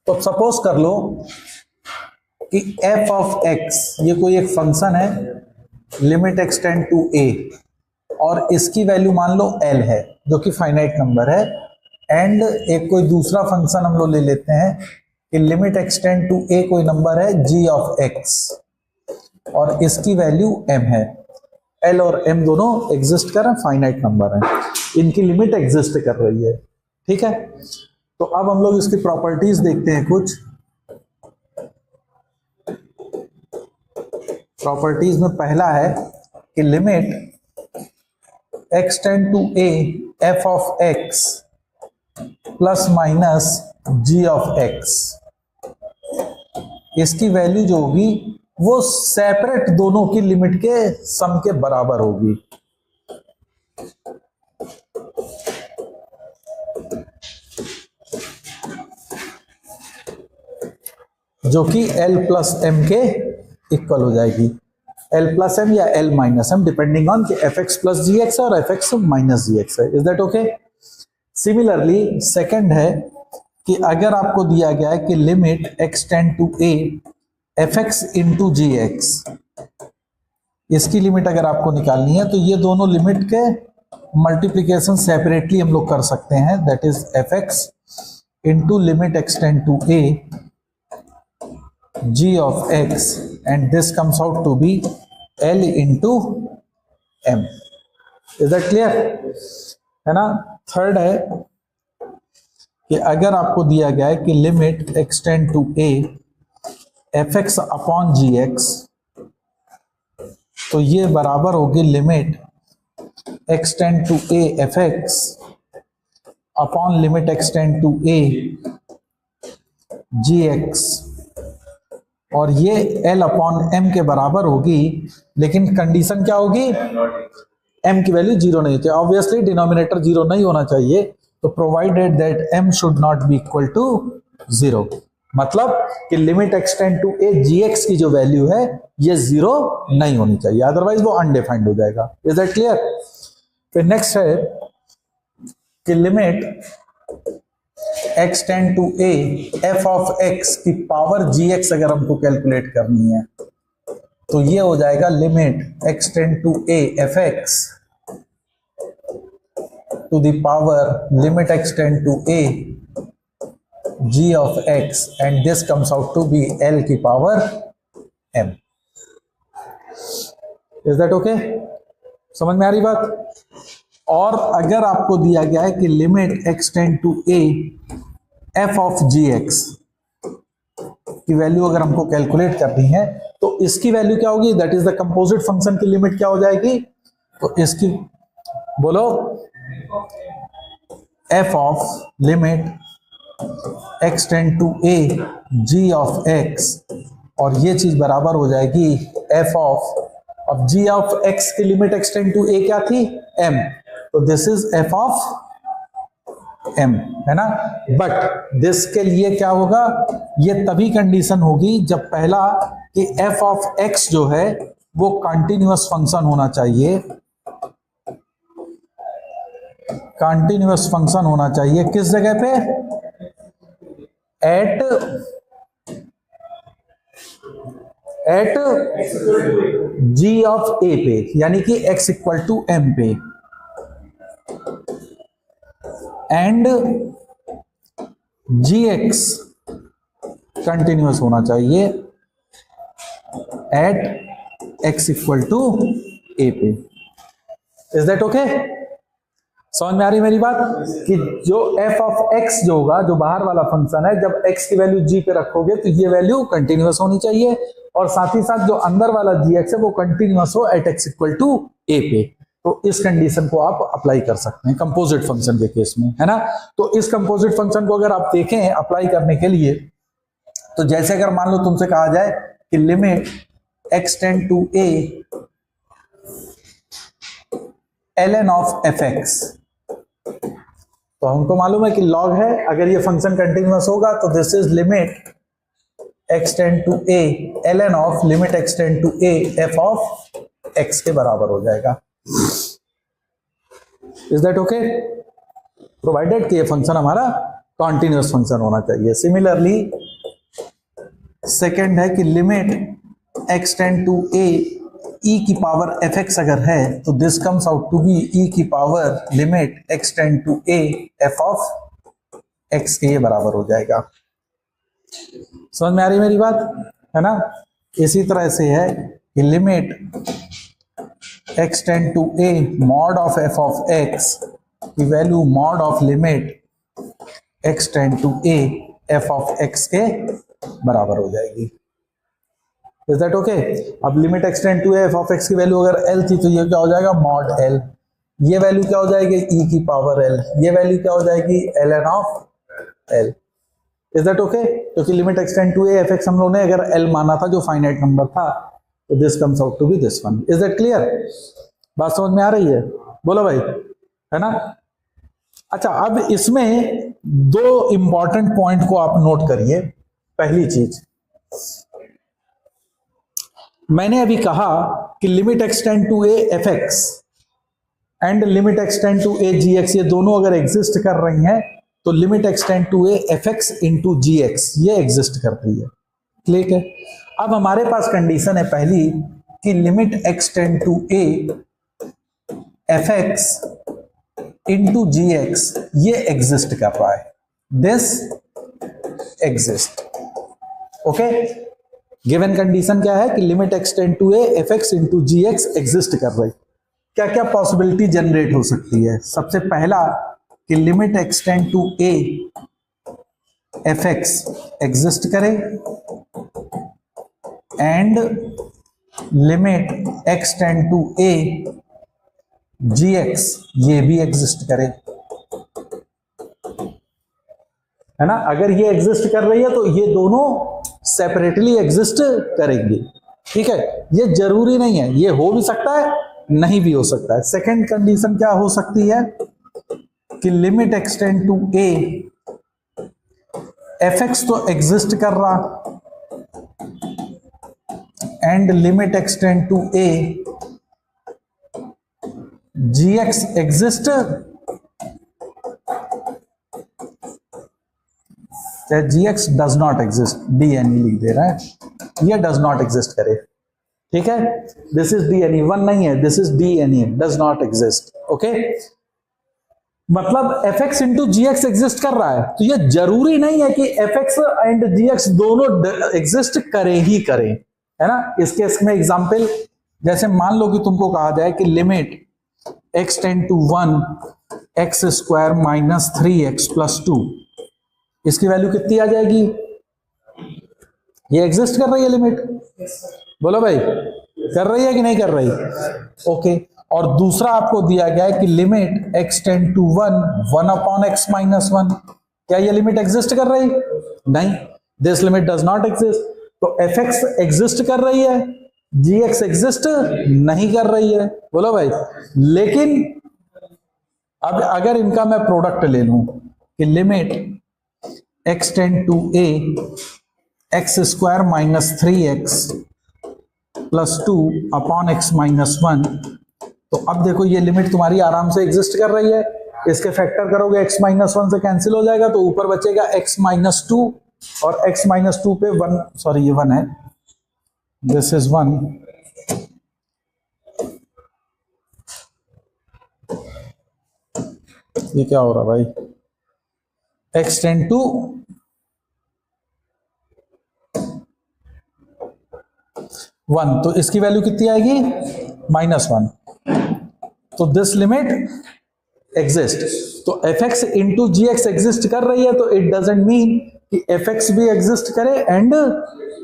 तो सपोज कर लो कि f ऑफ x ये कोई एक फंक्शन है, लिमिट एक्सटेंड टू a, और इसकी वैल्यू मान लो l है जो कि फाइनाइट नंबर है, एंड एक कोई दूसरा फंक्शन हम लोग ले लेते हैं कि लिमिट एक्सटेंड टू a कोई नंबर है g ऑफ x और इसकी वैल्यू m है। l और m दोनों एग्जिस्ट कर रहे हैं, फाइनाइट नंबर है, इनकी लिमिट एग्जिस्ट कर रही है। ठीक है, तो अब हम लोग इसकी प्रॉपर्टीज देखते हैं कुछ। प्रॉपर्टीज में पहला है कि limit x tend to a f of x plus minus g of x, इसकी वैल्यू जो होगी वो सेपरेट दोनों की लिमिट के सम के बराबर होगी। जो कि L प्लस M के इक्वल हो जाएगी, L प्लस M या L minus M depending on कि fx प्लस जी एक्स और fx माइनस जी एक्स है। Is that okay? Similarly second है कि अगर आपको दिया गया है कि limit x tend to a fx into G X, इसकी लिमिट अगर आपको निकालनी है तो ये दोनों लिमिट के मल्टीप्लीकेशन सेपरेटली हम लोग कर सकते हैं, that is fx into limit x tend to a g of x and this comes out to be L into m. Is that clear? है ना। थर्ड है कि अगर आपको दिया गया है कि limit x tend to a fx upon G X, तो ये बराबर होगी limit x tend to a fx upon limit x tend to a ji X, और ये L अपॉन M के बराबर होगी, लेकिन कंडीशन क्या होगी? M की वैल्यू जीरो नहीं होती, ऑब्वियसली डिनोमिनेटर जीरो नहीं होना चाहिए, तो provided that M should not be equal to zero, मतलब कि limit x tend to a gx की जो वैल्यू है ये जीरो नहीं होनी चाहिए, अदरवाइज वो अनडिफाइंड हो जाएगा। Is that clear? फिर नेक्स्ट है कि limit x tend to a f of x की पावर gx अगर हमको कैलकुलेट करनी है तो ये हो जाएगा limit x tend to a fx to the power limit x tend to a g of x and this comes out to be l की power m। Is that okay? समझ में आ रही बात? और अगर आपको दिया गया है कि limit x tend to a f of G X की वैल्यू अगर हमको कैलकुलेट करनी है तो इसकी वैल्यू क्या होगी? That is the composite function की लिमिट क्या हो जाएगी? तो इसकी बोलो f of limit x tend to a g of x, और ये चीज बराबर हो जाएगी f ऑफ, अब g ऑफ x की limit x tend to a क्या थी? m, तो this is f of m, है ना। बट दिस के लिए क्या होगा? ये तभी कंडीशन होगी जब पहला कि f ऑफ x जो है वो कंटिन्यूअस फंक्शन होना चाहिए, कंटिन्यूअस फंक्शन होना चाहिए किस जगह पे? एट g ऑफ a पे, यानी कि x इक्वल टू m पे, एंड gx कंटिन्यूअस होना चाहिए at x equal to a पे। Is that okay? समझ में आ रही मेरी बात? कि जो f ऑफ x जो होगा, जो बाहर वाला फंक्शन है, जब x की वैल्यू g पे रखोगे तो ये वैल्यू कंटिन्यूअस होनी चाहिए, और साथ ही साथ जो अंदर वाला gx है वो कंटिन्यूअस हो at x equal to a पे। तो इस कंडीशन को आप अप्लाई कर सकते हैं कंपोजिट फंक्शन के केस में, है ना। तो इस कंपोजिट फंक्शन को अगर आप देखें अप्लाई करने के लिए, तो जैसे अगर मान लो तुमसे कहा जाए कि limit x tend to a ln of fx, तो हमको मालूम है कि लॉग है, अगर ये फंक्शन कंटिन्यूअस होगा तो this is limit x tend to a ln of limit x tend to a f of x के बराबर हो जाएगा। Is that okay? प्रोवाइडेड कि ये फंक्शन हमारा कॉन्टिन्यूस फंक्शन होना चाहिए। सिमिलरली सेकेंड है कि limit x tend to a e की पावर एफ एक्स अगर है तो this comes out to be e की power limit x tend to A f of x के बराबर हो जाएगा। समझ में आ रही मेरी बात है ना। इसी तरह से है कि limit x tend to a mod of f of x की value mod of limit x tend to A f of x के बराबर हो जाएगी। Is that okay? अब limit x tend to A f of x की value अगर L थी तो ये क्या हो जाएगा मॉड एल, ये वैल्यू क्या हो जाएगी ई की पावर एल, ये वैल्यू क्या हो जाएगी L N of L. Is that okay? क्योंकि limit x tend to A F x हम लोगों ने अगर एल माना था जो फाइनाइट नंबर था तो this comes out to be this one. Is that clear? बात समझ में आ रही है? बोलो भाई, है ना। अच्छा, अब इसमें दो इंपॉर्टेंट पॉइंट को आप नोट करिए। पहली चीज मैंने अभी कहा कि limit x tend to A F X and limit x tend to A ji x ये दोनों अगर एग्जिस्ट कर रही हैं तो limit x tend to A F X into G x ये एग्जिस्ट करती है। ठीक है, अब हमारे पास कंडीशन है पहली कि limit x tend to A F X into G x ये एग्जिस्ट कर रहा है, this exist. Okay, given condition क्या है कि limit x tend to A F X into G X exist कर रही। क्या क्या पॉसिबिलिटी जनरेट हो सकती है? सबसे पहला कि limit x tend to A F x exist करे and limit x tend to A ji x ये भी एग्जिस्ट करे, है ना। अगर ये एग्जिस्ट कर रही है तो ये दोनों सेपरेटली एग्जिस्ट करेंगे। ठीक है, ये जरूरी नहीं है, ये हो भी सकता है नहीं भी हो सकता है। सेकंड कंडीशन क्या हो सकती है कि limit x tend to A F X तो एग्जिस्ट कर रहा and limit x tend to A ji X exist, G X does not exist, D N E लिख दे रहा है, ये डज नॉट एग्जिस्ट करे। ठीक है, this is D N E, one नहीं है, this is D N E, does not exist. Okay, मतलब F X into G X exist कर रहा है तो ये जरूरी नहीं है कि F X and G X दोनों एग्जिस्ट करे ही करें, है ना। इस केस में एग्जाम्पल जैसे मान लो कि तुमको कहा जाए कि limit x tend to 1 X square minus 3x plus 2, इसकी वैल्यू कितनी आ जाएगी? ये एग्जिस्ट कर रही है लिमिट? बोलो भाई, कर रही है कि नहीं कर रही? ओके, और दूसरा आपको दिया गया है कि limit x tend to 1 upon X minus 1, क्या ये लिमिट एग्जिस्ट कर रही? नहीं, this limit does not exist. तो एफ एक्स एग्जिस्ट कर रही है, जी एक्स एग्जिस्ट नहीं कर रही है। बोलो भाई, लेकिन अब अगर इनका मैं प्रोडक्ट ले लूं कि limit x tend to A X square minus 3x plus 2 upon X minus 1, तो अब देखो ये लिमिट तुम्हारी आराम से एग्जिस्ट कर रही है। इसके फैक्टर करोगे x माइनस 1 से कैंसिल हो जाएगा तो ऊपर बचेगा x माइनस 2 और x माइनस 2 पे 1, सॉरी ये 1 है, दिस इज 1, ये क्या हो रहा भाई, x टेंड टू 1, तो इसकी वैल्यू कितनी आएगी? -1, तो दिस लिमिट एग्जिस्ट। तो F X into G X exist कर रही है तो इट डजेंट मीन कि एफ एक्स भी एग्जिस्ट करे एंड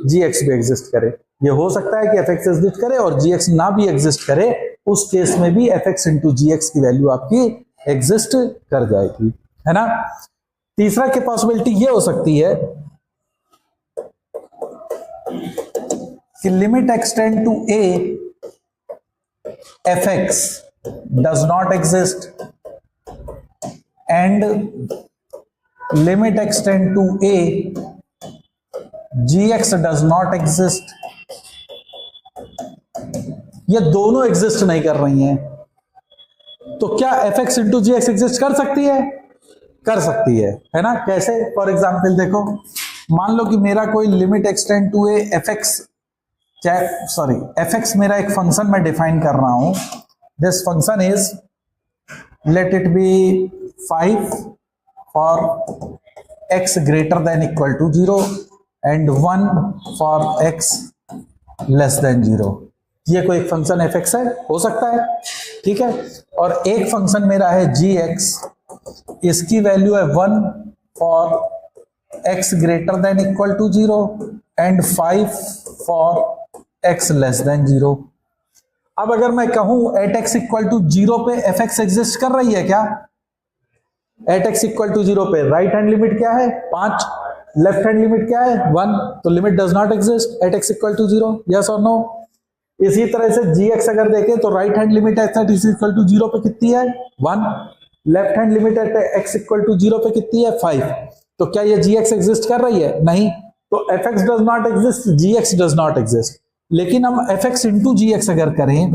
जी एक्स भी एग्जिस्ट करे। ये हो सकता है कि एफ एक्स एग्जिस्ट करे और जी एक्स ना भी एग्जिस्ट करे, उस केस में भी F X into G X की वैल्यू आपकी एग्जिस्ट कर जाएगी, है ना। तीसरा की पॉसिबिलिटी ये हो सकती है कि limit x tend to A F X does not exist and limit x tend to A ji X does not exist. ये दोनों एग्जिस्ट नहीं कर रही हैं, तो क्या F X into G X exist कर सकती है? कर सकती है ना। कैसे? फॉर एग्जाम्पल देखो, मान लो कि मेरा कोई limit extend to A F X, F X मेरा एक फंक्शन मैं डिफाइन कर रहा हूं। This function is, let it be 5 for x greater than equal to 0 and 1 for x less than 0। ये कोई एक फंक्शन एफ एक्स है, हो सकता है, ठीक है। और एक फंक्शन मेरा है जी एक्स, इसकी वैल्यू है 1 for x greater than equal to 0 and 5 for x less than 0। अब अगर मैं कहूं एट x इक्वल टू 0 पे एफ एक्स एग्जिस्ट कर रही है क्या? एट x इक्वल टू 0 पे राइट हैंड लिमिट क्या है? 5, लेफ्ट हैंड लिमिट क्या है? 1, तो limit does not exist at x equal to 0, yes और नो। इसी तरह से gx अगर देखें तो right hand limit at x equal to 0 पे कितनी है? 1, left hand limit at x equal to 0 पे कितनी है? 5। तो क्या ये gx एग्जिस्ट कर रही है? नहीं। तो fx does not exist, gx does not exist. लेकिन हम fx इंटू gx अगर करें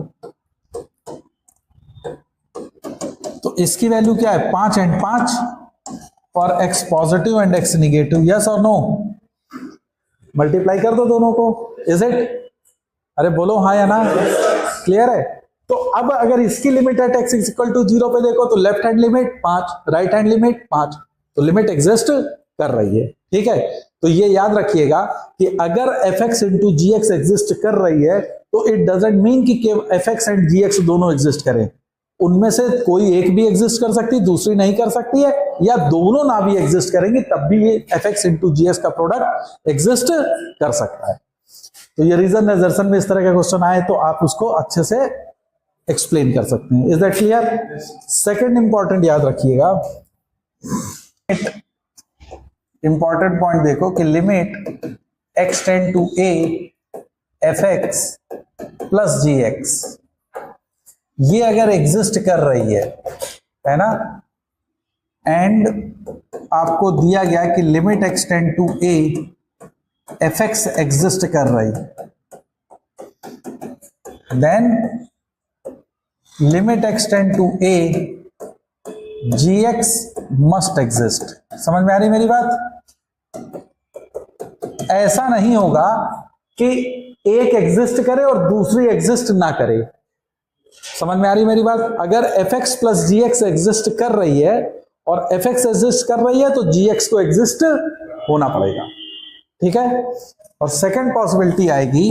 तो इसकी वैल्यू क्या है? 5 and 5 for x positive and x negative, yes और नो। मल्टीप्लाई कर दो दोनों को, इज इट? अरे बोलो हाँ या ना, क्लियर है? तो अब अगर इसकी limit at x equal to 0 पे देखो तो left hand limit 5, right hand limit 5, तो लिमिट एग्जिस्ट कर रही है, ठीक है। तो ये याद रखिएगा कि अगर F X into G X exist कर रही है तो इट डजंट मीन कि F X and G X दोनों एग्जिस्ट करें। उनमें से कोई एक भी एग्जिस्ट कर सकती है, दूसरी नहीं कर सकती है, या दोनों ना भी एग्जिस्ट करेंगे तब भी ये F X into G x का प्रोडक्ट एग्जिस्ट कर सकता है। तो ये रीजन एजर्शन में इस तरह का क्वेश्चन आए तो आप उसको अच्छे से एक्सप्लेन कर सकते हैं। Is that clear? Second important याद रखिएगा, इंपॉर्टेंट पॉइंट देखो कि limit x tend to a F X plus G x, ये अगर एग्जिस्ट कर रही है ना, एंड आपको दिया गया कि limit x tend to a F x exist कर रही है, then limit x tend to a ji x must exist. समझ में आ रही मेरी बात? ऐसा नहीं होगा कि एक एग्जिस्ट करे और दूसरी एग्जिस्ट ना करे। समझ में आ रही मेरी बात? अगर F X plus G X exist कर रही है और एफ एक्स एग्जिस्ट कर रही है तो जी एक्स को एग्जिस्ट होना पड़ेगा, ठीक है। और सेकंड पॉसिबिलिटी आएगी,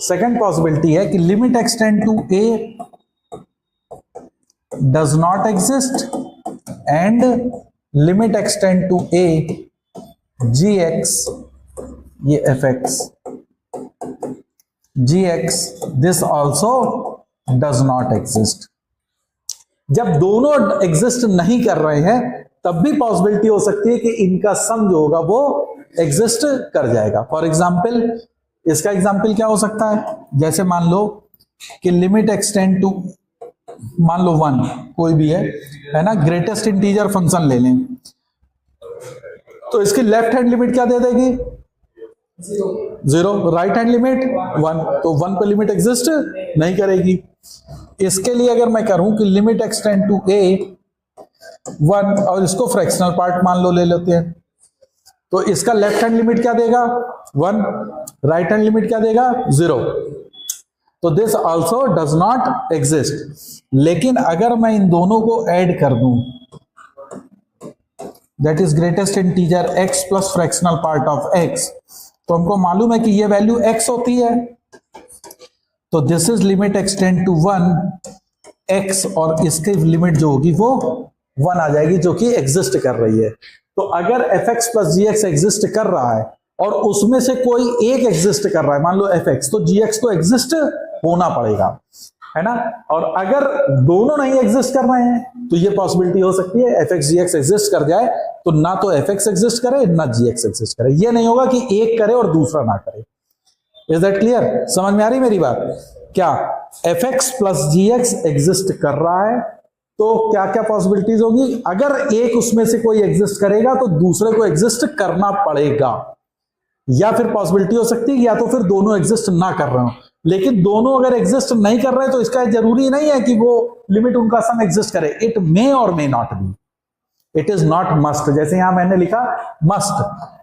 सेकंड पॉसिबिलिटी है कि limit x tend to a does not exist and limit x tend to a gx, ये fx gx, this also does not exist। जब दोनों एग्जिस्ट नहीं कर रहे हैं तब भी पॉसिबिलिटी हो सकती है कि इनका सम जो होगा वो एग्जिस्ट कर जाएगा। फॉर एग्जाम्पल, इसका एग्जाम्पल क्या हो सकता है? जैसे मान लो कि लिमिट एक्स टेंड टू, मान लो 1 कोई भी है ना, ग्रेटेस्ट इंटीजर फंक्शन ले लें, तो इसकी लेफ्ट हैंड लिमिट क्या दे देगी? 0, राइट हैंड लिमिट 1, तो 1 पे लिमिट एग्जिस्ट नहीं करेगी। इसके लिए अगर मैं करूं कि limit x tend to a 1 और इसको फ्रैक्शनल पार्ट मान लो ले लेते हैं, तो इसका लेफ्ट हैंड लिमिट क्या देगा? 1, राइट हैंड लिमिट क्या देगा? 0। तो this also does not exist. लेकिन अगर मैं इन दोनों को ऐड कर दूं, that is greatest integer x plus fractional part of x, तो हमको मालूम है कि ये वैल्यू x होती है, तो this is limit x tend to 1 x, और इसकी लिमिट जो होगी वो 1 आ जाएगी, जो कि एग्जिस्ट कर रही है। तो अगर F X plus G X exist कर रहा है और उसमें से कोई एक एग्जिस्ट कर रहा है, मान लो एफ एक्स, तो जी एक्स को एग्जिस्ट होना पड़ेगा, है ना। और अगर दोनों नहीं एग्जिस्ट कर रहे हैं तो ये पॉसिबिलिटी हो सकती है एफ एक्स जी एक्स एग्जिस्ट कर जाए तो ना तो एफ एक्स एग्जिस्ट करे ना जी एक्स एग्जिस्ट करे। ये नहीं होगा कि एक करे और दूसरा ना करे। Is that clear? समझ में आ रही मेरी बात? क्या F X plus G X exist कर रहा है तो क्या क्या पॉसिबिलिटीज होंगी? अगर एक उसमें से कोई एग्जिस्ट करेगा तो दूसरे को एग्जिस्ट करना पड़ेगा, या फिर पॉसिबिलिटी हो सकती है या तो फिर दोनों एग्जिस्ट ना कर रहे हो, लेकिन दोनों अगर एग्जिस्ट नहीं कर रहे तो इसका जरूरी नहीं है कि वो लिमिट उनका सम एग्जिस्ट करे, इट मे और may not be, it is not must. जैसे यहां मैंने लिखा मस्ट,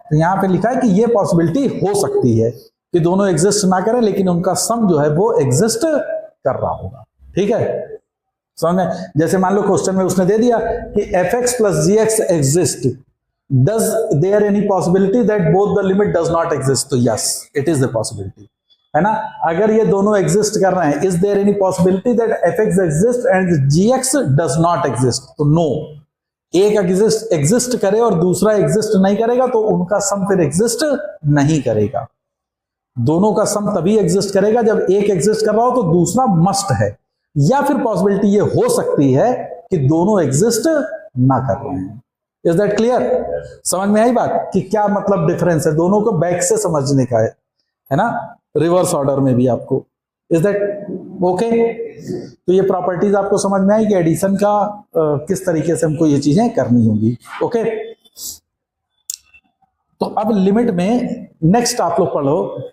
तो यहां पे लिखा है कि ये पॉसिबिलिटी हो सकती है कि दोनों एग्जिस्ट ना करें लेकिन उनका सम जो है वो एग्जिस्ट कर रहा होगा। ठीक है, समझ में? जैसे मान लो क्वेश्चन में उसने दे दिया कि fx plus gx exist, does there any possibility that both the limit does not exist? तो yes, it is the possibility, है ना। अगर ये दोनों एग्जिस्ट कर रहे हैं, is there any possibility that fx exist and gx does not exist? तो नो, एक एग्जिस्ट करे और दूसरा एग्जिस्ट नहीं करेगा तो उनका सम फिर एग्जिस्ट नहीं करेगा। दोनों का सम तभी एग्जिस्ट करेगा जब एक एग्जिस्ट कर रहा हो तो दूसरा मस्ट है, या फिर पॉसिबिलिटी ये हो सकती है कि दोनों एग्जिस्ट ना कर रहे हैं। Is that clear? समझ में आई बात कि क्या मतलब डिफरेंस है? दोनों को बैक से समझने का है ना, रिवर्स ऑर्डर में भी आपको। Is that okay? तो ये प्रॉपर्टीज आपको समझ में आई कि एडिशन का किस तरीके से हमको ये चीजें करनी होगी। ओके, तो अब लिमिट में नेक्स्ट आप लोग पढ़ो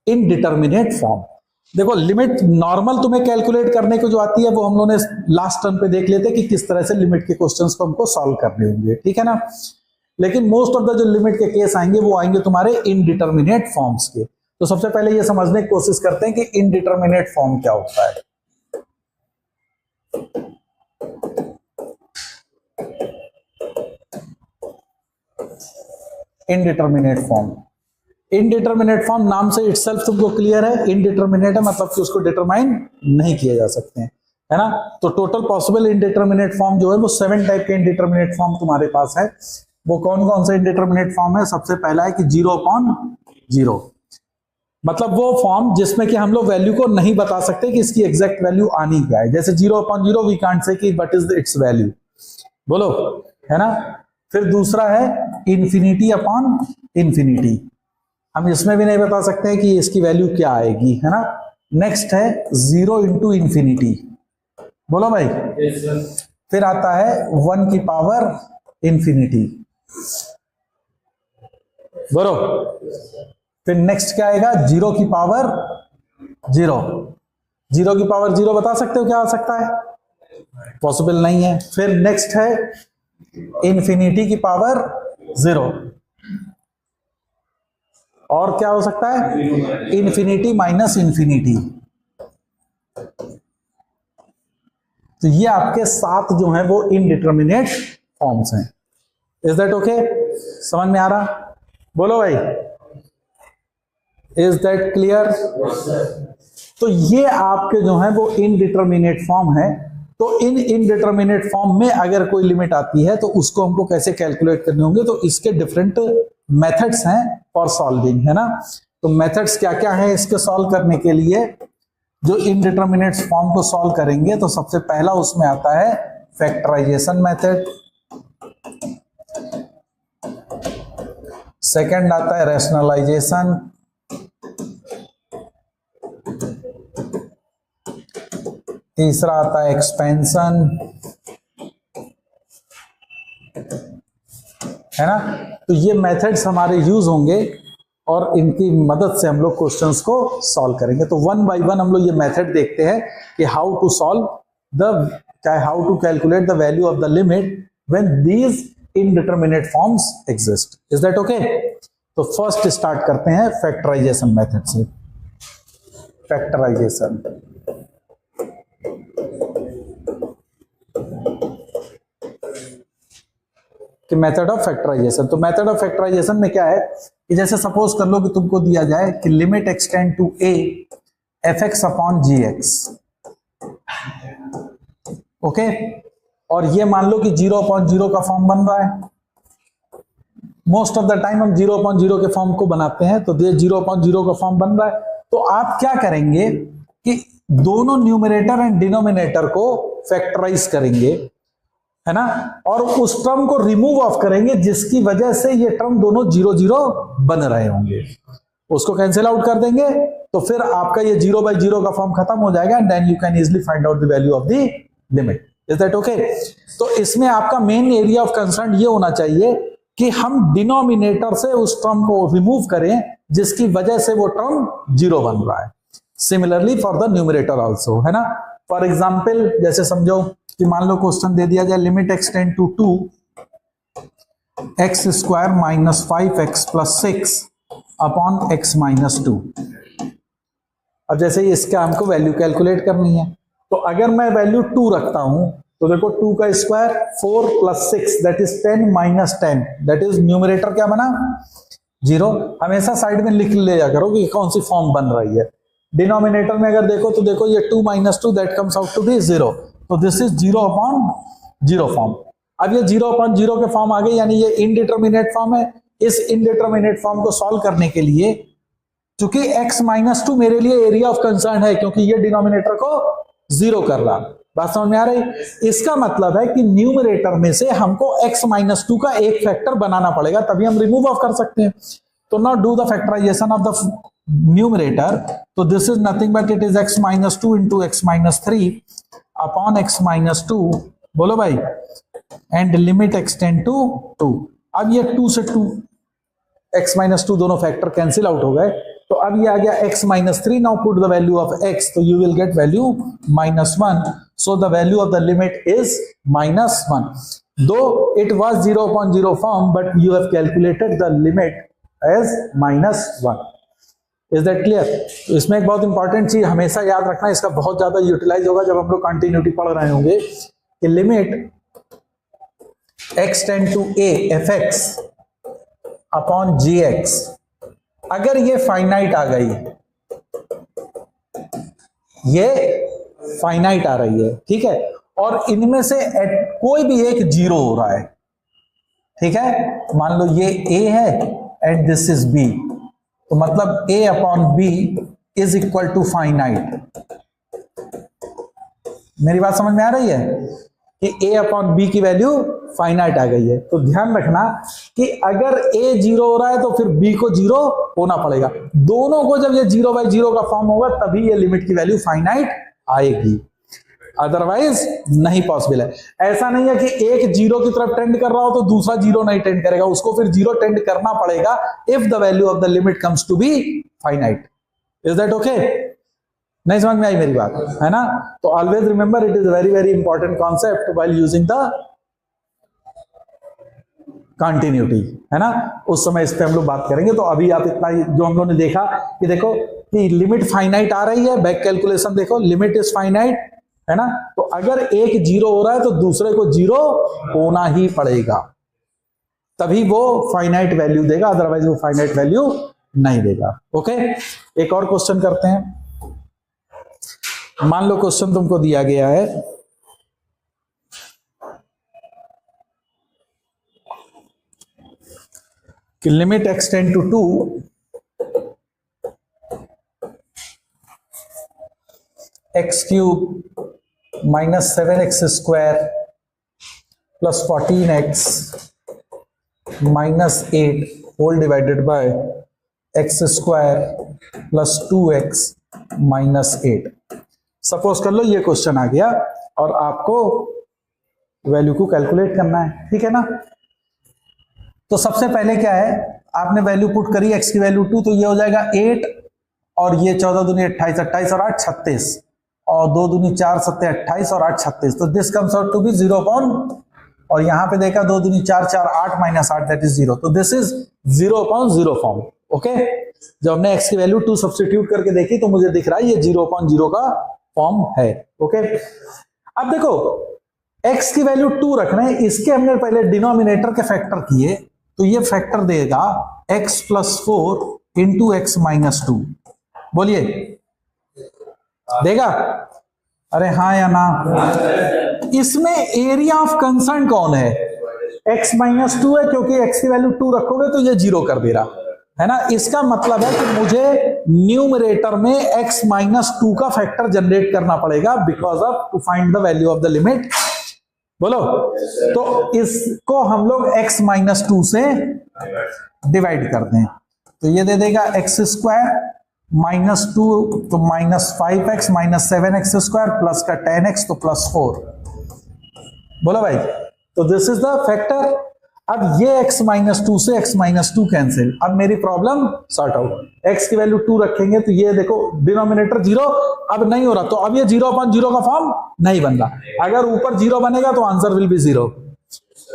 इनडिटरमिनेट फॉर्म। देखो लिमिट नॉर्मल तुम्हें कैलकुलेट करने को जो आती है वो हम लोगों ने लास्ट टर्म पे देख लेते कि किस तरह से लिमिट के क्वेश्चंस को हमको सॉल्व करने होंगे, ठीक है ना। लेकिन मोस्ट ऑफ द जो लिमिट के केस आएंगे वो आएंगे तुम्हारे इनडिटरमिनेट फॉर्म्स के। तो सबसे पहले ये समझने की कोशिश करते हैं कि इनडिटरमिनेट फॉर्म क्या होता है। इनडिटरमिनेट फॉर्म, इनडिटरमिनेट फॉर्म नाम से इटसेल्फ तुमको क्लियर है, इनडिटरमिनेट है मतलब कि उसको डिटरमाइन नहीं किए जा सकते हैं, है ना। तो टोटल पॉसिबल इनडिटरमिनेट फॉर्म जो है वो 7 टाइप के इनडिटरमिनेट फॉर्म तुम्हारे पास है। वो कौन कौन से इनडिटरमिनेट फॉर्म है? सबसे पहला है कि 0/0, मतलब वो फॉर्म जिसमें कि हम लोग वैल्यू को नहीं बता सकते कि इसकी एग्जैक्ट वैल्यू आनी क्या है। जैसे 0/0 वी कांट से कि व्हाट इज इट्स वैल्यू, बोलो, है ना। फिर दूसरा है इन्फिनिटी अपॉन इन्फिनिटी, हम इसमें भी नहीं बता सकते कि इसकी वैल्यू क्या आएगी, है ना। नेक्स्ट है 0 इंटू इन्फिनिटी, बोलो भाई। फिर आता है 1 की पावर इन्फिनिटी, बोलो। फिर नेक्स्ट क्या आएगा? 0 की पावर 0। 0 की पावर 0 बता सकते हो क्या आ सकता है? पॉसिबल नहीं है। फिर नेक्स्ट है इन्फिनिटी की पावर 0, और क्या हो सकता है? Infinity minus infinity. तो ये आपके 7 जो हैं वो इनडिटरमिनेट फॉर्म्स हैं। Is that okay? समझ में आ रहा? बोलो भाई, इज दैट क्लियर? तो ये आपके जो हैं वो इनडिटरमिनेट फॉर्म है। तो इन इनडिटरमिनेट फॉर्म में अगर कोई लिमिट आती है तो उसको हमको कैसे कैलकुलेट करने होंगे, तो इसके डिफरेंट मेथड्स हैं फॉर सॉल्विंग, है ना। तो मेथड्स क्या क्या है इसके सॉल्व करने के लिए? जो इनडिटरमिनेट फॉर्म को सॉल्व करेंगे तो सबसे पहला उसमें आता है फैक्टराइजेशन मेथड, सेकंड आता है रैशनलाइजेशन, तीसरा आता है एक्सपेंशन, है ना। तो ये मेथड्स हमारे यूज होंगे और इनकी मदद से हम लोग क्वेश्चंस को सॉल्व करेंगे। तो 1 बाय 1 हम लोग ये मेथड देखते हैं कि how to solve how to calculate the value of the limit when these indeterminate forms exist. Is that okay? तो फर्स्ट स्टार्ट करते हैं फैक्टराइजेशन मेथड से। फैक्टराइजेशन, कि मेथड ऑफ फैक्टराइजेशन। तो मेथड ऑफ फैक्टराइजेशन में क्या है कि जैसे सपोज कर लो कि तुमको दिया जाए कि limit extend to a fx upon gx, okay. और ये मान लो कि 0/0 का फॉर्म बन रहा है। मोस्ट ऑफ द टाइम हम 0/0 के फॉर्म को बनाते हैं, तो ये 0/0 का फॉर्म बन रहा है। तो आप क्या करेंगे कि दोनों न्यूमरेटर एंड डिनोमिनेटर को फैक्टराइज करेंगे, है ना, और उस टर्म को रिमूव ऑफ करेंगे जिसकी वजह से ये टर्म दोनों 0/0 बन रहे होंगे, उसको कैंसिल आउट कर देंगे। तो फिर आपका ये 0/0 का फॉर्म खत्म हो जाएगा, then you can easily find out the value of the limit. Is that okay? तो इसमें आपका मेन एरिया ऑफ कंसर्न ये होना चाहिए कि हम डिनोमिनेटर से उस टर्म को रिमूव करें जिसकी वजह से वो टर्म 0 बन रहा है। Similarly for the numerator also, है ना। फॉर एग्जांपल जैसे समझो कि मान लो क्वेश्चन दे दिया जाए limit x tend to 2 x square minus 5x plus 6 upon x minus 2। अब जैसे इसका हमको वैल्यू कैलकुलेट करनी है, तो अगर मैं वैल्यू 2 रखता हूं तो देखो 2 का square 4 plus 6 that is 10 minus 10, that is numerator क्या बना 0। हमेशा साइड में लिख ले जा करो कि कौन सी फॉर्म बन रही है। डिनोमिनेटर में अगर देखो तो देखो ये 2 minus 2 that comes out to be 0, तो दिस इज 0 अपॉन 0 फॉर्म। अब ये 0 अपॉन 0 के फॉर्म आ गए, यानी ये इनडिटर्मिनेट फॉर्म है। इस इनडिटर्मिनेट फॉर्म को सॉल्व करने के लिए चूंकि x माइनस 2 मेरे लिए एरिया ऑफ कंसर्न है क्योंकि ये डिनोमिनेटर को 0 कर रहा। बात समझ में आ रही? इसका मतलब है कि न्यूमरेटर में से हमको x माइनस 2 का एक फैक्टर बनाना पड़ेगा, तभी हम रिमूव ऑफ कर सकते हैं। तो now do the factorization of the numerator, तो this is nothing but it is x minus 2 into x minus 3 upon x minus 2, बोलो भाई, and limit x tend to 2। अब ये 2 से 2 x माइनस 2 दोनों फैक्टर कैंसिल आउट हो गए, तो अब ये आ गया x minus 3। Now put the value of x, तो you will get value minus 1, so the value of the limit is minus 1। Though it was 0 upon 0 form but you have calculated the limit as minus 1। Is that clear? तो इसमें एक बहुत important चीज हमेशा याद रखना, इसका बहुत ज्यादा यूटिलाइज होगा जब हम लोग कंटिन्यूटी पढ़ रहे होंगे कि limit x tend to a fx upon gx, अगर ये फाइनाइट आ गई, ये फाइनाइट आ रही है, ठीक है, और इनमें से कोई भी एक 0 हो रहा है, ठीक है, मान लो ये a है एंड दिस इज b, तो मतलब a upon b is equal to finite. मेरी बात समझ में आ रही है कि a अपॉन b की वैल्यू फाइनाइट आ गई है। तो ध्यान रखना कि अगर a 0 हो रहा है तो फिर b को 0 होना पड़ेगा। दोनों को जब ये 0 बाई 0 का फॉर्म होगा तभी ये लिमिट की वैल्यू फाइनाइट आएगी, अदरवाइज नहीं पॉसिबल है। ऐसा नहीं है कि एक 0 की तरफ टेंड कर रहा हो तो दूसरा 0 नहीं टेंड करेगा, उसको फिर 0 टेंड करना पड़ेगा if the value of the limit comes to be finite. Is that okay? नहीं समझ में आई मेरी बात, है ना? तो always remember it is very very important concept while using the continuity, है ना? उस समय इस पे हम लोग बात करेंगे। तो अभी आप इतना जो हम लोगों ने देखा कि देखो कि लिमिट फाइनाइट आ रही है, बैक कैलकुलेशन देखो, लिमिट इज फाइनाइट, है ना? तो अगर एक 0 हो रहा है तो दूसरे को 0 होना ही पड़ेगा, तभी वो फाइनाइट वैल्यू देगा, अदरवाइज वो फाइनाइट वैल्यू नहीं देगा। ओके, एक और क्वेश्चन करते हैं। मान लो क्वेश्चन तुमको दिया गया है कि limit x tend to 2 x cube minus 7x square plus 14x minus 8 whole divided by x square plus 2x minus 8। Suppose कर लो ये क्वेश्चन आ गया और आपको वैल्यू को कैलकुलेट करना है, ठीक है ना? तो सबसे पहले क्या है, आपने वैल्यू पुट करी x की वैल्यू 2, तो ये हो जाएगा 8 और ये 14 दूनी 28, 28 और 8 36, और 2 दूनी 4 7 28 और 8 36, तो this comes out to be 0 upon, और यहां पे देखा 2 दूनी 4 4 8 माइनस 8 दैट इज 0, तो this is 0 upon 0 form. Okay, जब हमने x की वैल्यू 2 सब्स्टिट्यूट करके देखी तो मुझे दिख रहा है ये 0 अपॉन 0 का फॉर्म है। ओके, अब देखो x की वैल्यू 2 रख रहे हैं, इसके हमने पहले डिनोमिनेटर के फैक्टर किए, तो ये फैक्टर देगा x plus 4 into x minus 2। बोलिए, देगा? अरे हाँ या ना? इसमें एरिया ऑफ कंसर्न कौन है? x माइनस 2 है, क्योंकि x की वैल्यू 2 रखोगे तो ये 0 कर दे रहा है ना। इसका मतलब है कि मुझे न्यूमरेटर में x माइनस 2 का फैक्टर जनरेट करना पड़ेगा because of to find the value of the limit. बोलो, तो इसको हम लोग x माइनस 2 से डिवाइड करते हैं, तो ये दे देगा x स्क्वायर माइनस 2 तो minus 5x minus 7x square plus का 10x तो प्लस 4। बोलो भाई, तो दिस इज द फैक्टर। अब ये x माइनस टू से x माइनस टू कैंसिल, अब मेरी प्रॉब्लम सॉर्ट आउट। x की वैल्यू 2 रखेंगे तो ये देखो डिनोमिनेटर 0 अब नहीं हो रहा, तो अब ये 0/0 का फॉर्म नहीं बन रहा। अगर ऊपर 0 बनेगा तो आंसर विल बी 0।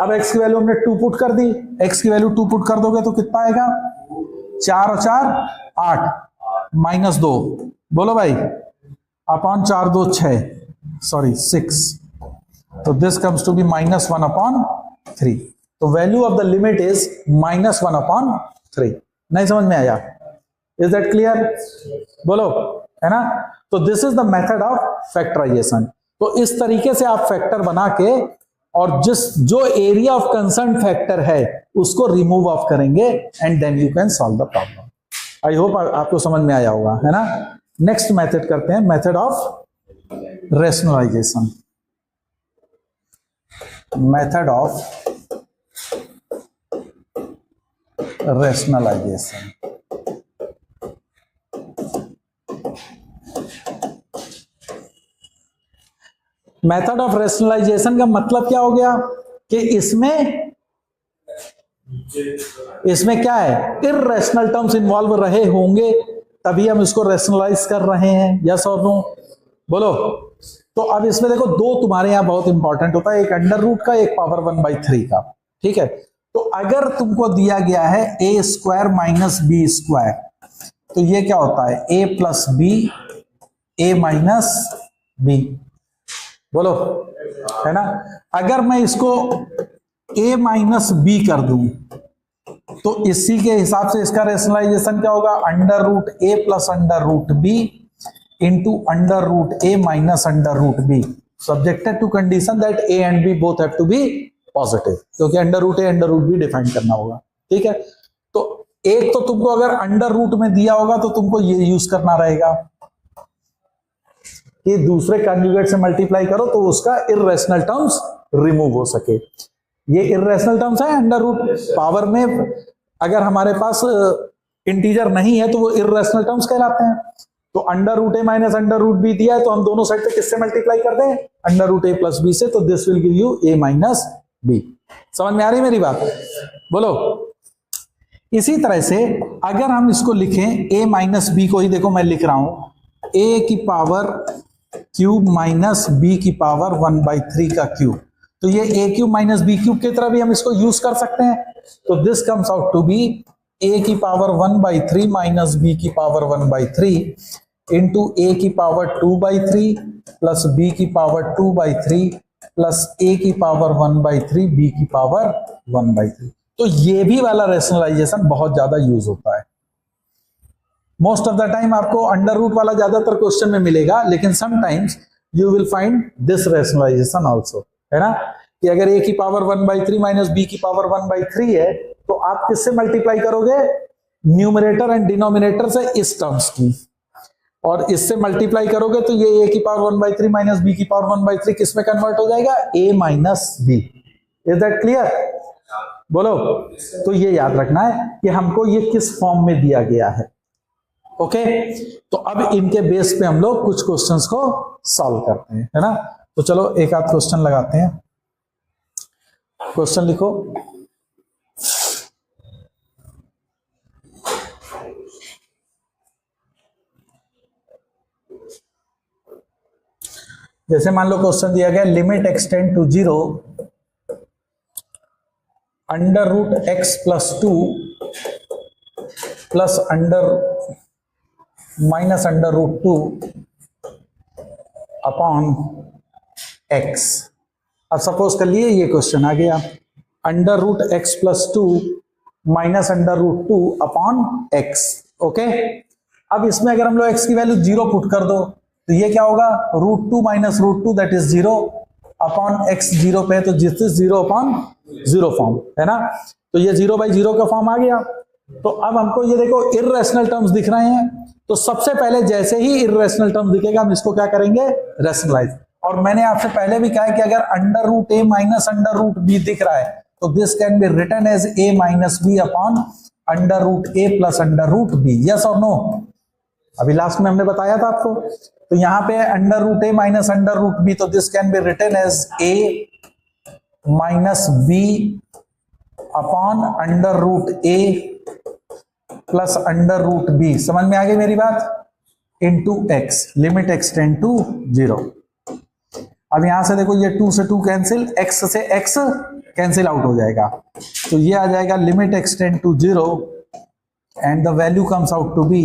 अब x की वैल्यू हमने 2 पुट कर दी, x की वैल्यू 2 पुट कर दोगे तो कितना आएगा, 4 और 4 8 माइनस 2, बोलो भाई, अपॉन 4 2 6, सॉरी 6, तो दिस कम्स टू बी -1/3। तो value of the limit is -1/3। नहीं समझ में आया? Is that clear? बोलो, है ना? तो this is the method of factorisation. तो इस तरीके से आप फैक्टर बना के और जो एरिया ऑफ कंसर्न फैक्टर है उसको रिमूव ऑफ करेंगे and then you can solve the problem. I hope आपको समझ में आया होगा, है ना? नेक्स्ट मेथड करते हैं, method of rationalisation. Method of rationalisation. Method of rationalisation का मतलब क्या हो गया कि इसमें क्या है, इर्रेशनल टर्म्स इन्वॉल्व रहे होंगे तभी हम इसको रैशनलाइज कर रहे हैं, यस और नो? बोलो। तो अब इसमें देखो दो तुम्हारे यहां बहुत इंपॉर्टेंट होता है, एक अंडर रूट का, एक पावर 1/3 का, ठीक है? तो अगर तुमको दिया गया है a square minus b square, तो ये क्या होता है, a plus b, a minus b, बोलो, है ना? अगर मैं इसको a माइनस बी कर दूं तो इसी के हिसाब से इसका रैशनलाइजेशन क्या होगा, under root a plus under root b into under root a minus under root b, subjected to condition that a and b both have to be positive, क्योंकि under root a under root b define करना होगा, ठीक है? तो एक तो तुमको अगर अंडर रूट में दिया होगा तो तुमको ये यूज करना रहेगा कि दूसरे कॉन्जुगेट से मल्टीप्लाई करो तो उसका इर्रेशनल टर्म्स रिमूव हो सके। ये इर्रेशनल टर्म्स है अंडर रूट, पावर में अगर हमारे पास इंटीजर नहीं है तो वो इर्रेशनल टर्म्स कहलाते हैं। तो under root a minus under root b दिया है तो हम दोनों साइड पे किससे मल्टीप्लाई कर दें, under root a plus b से, तो this will give you a minus b. समझ में आ रही मेरी बात? बोलो। इसी तरह से अगर हम इसको लिखें a माइनस बी को ही, देखो मैं लिख रहा हूं a की पावर क्यूब माइनस बी की पावर 1/3 का क्यूब, तो ये a cube minus b cube की तरह भी हम इसको यूज कर सकते हैं। तो this comes out to be a की पावर 1/3 माइनस b की पावर 1/3 इंटू a की पावर 2/3 प्लस b की पावर 2/3 प्लस a की पावर 1/3 b की पावर 1/3। तो ये भी वाला रैशनलाइजेशन बहुत ज्यादा यूज होता है। मोस्ट ऑफ द टाइम आपको अंडर रूट वाला ज्यादातर क्वेश्चन में मिलेगा, लेकिन sometimes you will find this rationalisation also, है ना? कि अगर a की पावर 1/3 माइनस b की पावर 1/3 है तो आप किससे मल्टीप्लाई करोगे, न्यूमरेटर एंड डिनोमिनेटर से इस टर्म्स की, और इससे मल्टीप्लाई करोगे तो ये a की पावर 1/3 माइनस b की पावर 1/3 किस में कन्वर्ट हो जाएगा, a minus b। Is that clear? बोलो। तो ये याद रखना है कि हमको ये किस फॉर्म में दिया गया है, ओके? तो अब इनके बेस पे हम लोग कुछ क्वेश्चंस को सॉल्व करते हैं, है ना? तो चलो एक आध क्वेश्चन लगाते हैं। क्वेश्चन लिखो। जैसे मान लो क्वेश्चन दिया गया, limit extend to 0 under root x plus 2 plus under minus under root 2 upon x। अब सपोज कर लिए ये क्वेश्चन आ गया, under root x plus 2 minus under root 2 upon x, okay? अब इसमें अगर हम लोग x की वैल्यू 0 पुट कर दो तो ये क्या होगा, √2 minus √2 that is 0 upon x 0 पे, तो जिस 0 अपॉन 0 फॉर्म, है ना? तो ये 0/0 का फॉर्म आ गया। तो अब हमको ये देखो इर्रेशनल टर्म्स दिख रहे हैं, तो सबसे पहले जैसे ही इर्रेशनल टर्म दिखेगा हम इसको क्या करेंगे, रैशनलाइज। और मैंने आपसे पहले भी कहा है कि अगर under root a minus under root b दिख रहा है तो this can be written as a minus b upon under root a plus under root b, yes और नो? अभी लास्ट में हमने बताया था आपको। तो यहां पे under root a minus under root b, तो this can be written as a minus b upon under root a plus under root b, समझ में आ गई मेरी बात, into x, limit x tend to 0। अब यहां से देखो ये 2 से 2 कैंसिल, x से x कैंसिल आउट हो जाएगा, तो ये आ जाएगा limit x tend to 0 and the value comes out to be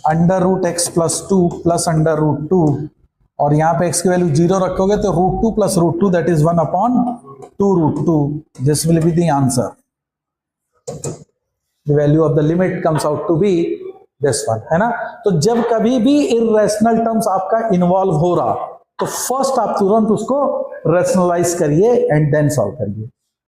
under root x plus 2 plus under root 2, और यहां पे x की वैल्यू 0 रखोगे तो root 2 plus root 2 that is 1 upon 2 root 2, this will be the answer. The value of the limit comes out to be this one, है ना। तो जब कभी भी इर्रेशनल टर्म्स आपका इन्वॉल्व हो रहा तो फर्स्ट आप तुरंत उसको रैशनलाइज करिए एंड देन सॉल्व करिए।